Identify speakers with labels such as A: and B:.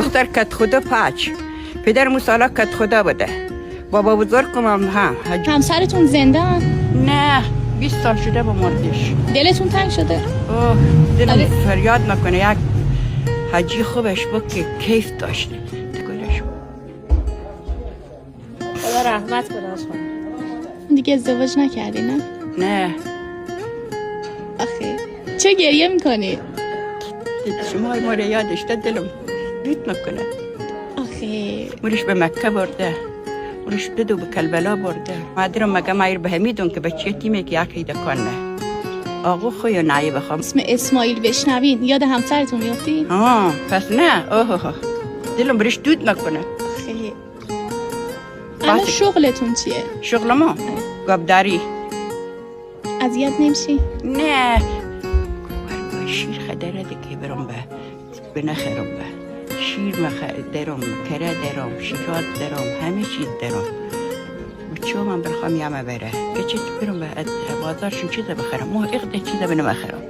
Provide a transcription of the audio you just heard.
A: دختر کت خدا پاچ، پدرمو سالا کت خدا بوده، بابا بزرگم هم
B: همسرتون زنده هم؟
A: نه 20 سال شده با مردش.
B: دلتون تنگ شده؟
A: اوه دلم فریاد نکنه. یک حجی خوبش بود که کیف داشت گلش.
C: خدا رحمت کنه خانم.
B: دیگه ازدواج نکردی نه؟
A: نه.
B: آخه چه گریه میکنی؟
A: شما ما رو یادش داد دلم دود نکنه.
B: آخه
A: مرش به مکه برده، مرش دو به کربلا برده. مادرم مگه مایر به همیدون که بچه تیمه که یکی دکانه آقا خوی نایی بخوام.
B: اسم اسماعیل بشنوین یاد همسرتون میافتی؟
A: پس نه. اوه دلم برش دود نکنه.
B: آخه الان شغلتون چیه؟
A: شغل ما گابداری.
B: اذیت نمیشی؟
A: نه شیر خدره که برم به نخرم به شیر درم، کره درم، شیرات درم، همه چیز درم. بچه من برخوام یامه بره که چی برم به بازارشون چیزا بخرم. ما اقده چیزا بنم بخرم.